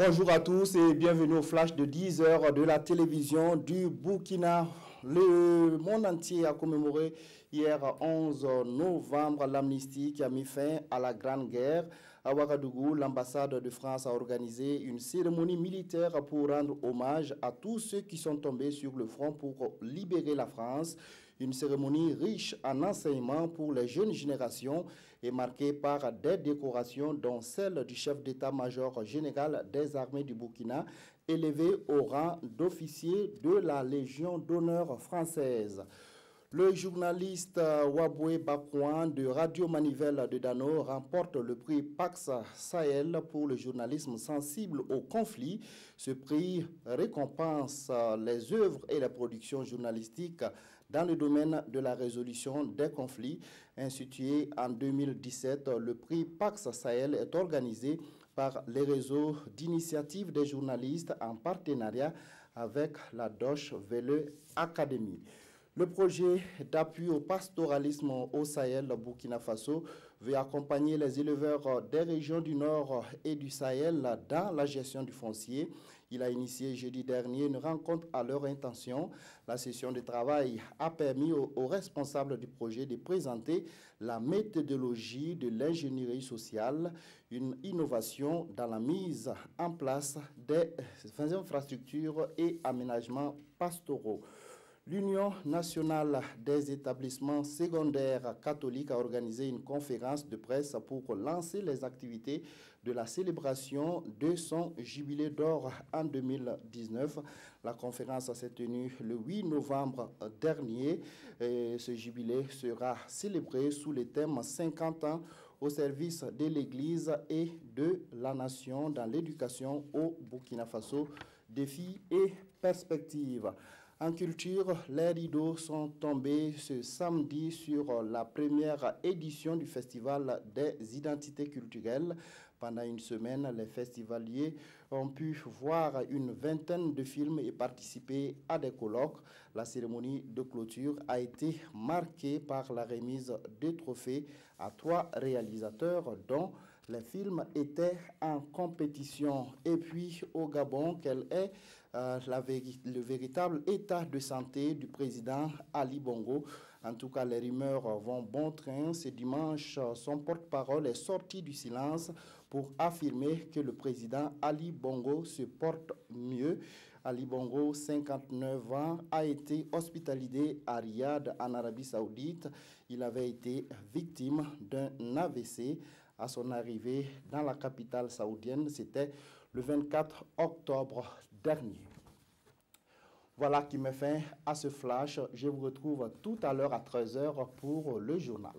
Bonjour à tous et bienvenue au flash de 10 heures de la télévision du Burkina. Le monde entier a commémoré hier 11 novembre l'amnistie qui a mis fin à la Grande Guerre. À Ouagadougou, l'ambassade de France a organisé une cérémonie militaire pour rendre hommage à tous ceux qui sont tombés sur le front pour libérer la France. Une cérémonie riche en enseignements pour les jeunes générations et marquée par des décorations dont celle du chef d'état-major général des armées du Burkina, élevé au rang d'officier de la Légion d'honneur française. Le journaliste Waboué Bakouan de Radio Manivelle de Dano remporte le prix Pax Sahel pour le journalisme sensible au conflit. Ce prix récompense les œuvres et les productions journalistiques dans le domaine de la résolution des conflits. Institué en 2017, le prix Pax Sahel est organisé par les réseaux d'initiatives des journalistes en partenariat avec la Deutsche Welle Academy. Le projet d'appui au pastoralisme au Sahel, Burkina Faso, veut accompagner les éleveurs des régions du Nord et du Sahel dans la gestion du foncier. Il a initié jeudi dernier une rencontre à leur intention. La session de travail a permis aux responsables du projet de présenter la méthodologie de l'ingénierie sociale, une innovation dans la mise en place des infrastructures et aménagements pastoraux. L'Union nationale des établissements secondaires catholiques a organisé une conférence de presse pour lancer les activités de la célébration de son jubilé d'or en 2019. La conférence s'est tenue le 8 novembre dernier. Ce jubilé sera célébré sous le thème 50 ans au service de l'Église et de la nation dans l'éducation au Burkina Faso, défis et perspectives. En culture, les rideaux sont tombés ce samedi sur la première édition du Festival des identités culturelles. Pendant une semaine, les festivaliers ont pu voir une vingtaine de films et participer à des colloques. La cérémonie de clôture a été marquée par la remise de trophées à 3 réalisateurs dont les films étaient en compétition. Et puis au Gabon, quel est le véritable état de santé du président Ali Bongo? En tout cas, les rumeurs vont bon train. Ce dimanche, son porte-parole est sorti du silence pour affirmer que le président Ali Bongo se porte mieux. Ali Bongo, 59 ans, a été hospitalisé à Riyad, en Arabie Saoudite. Il avait été victime d'un AVC. À son arrivée dans la capitale saoudienne, c'était le 24 octobre dernier. Voilà qui met fin à ce flash. Je vous retrouve tout à l'heure à 13 h pour le journal.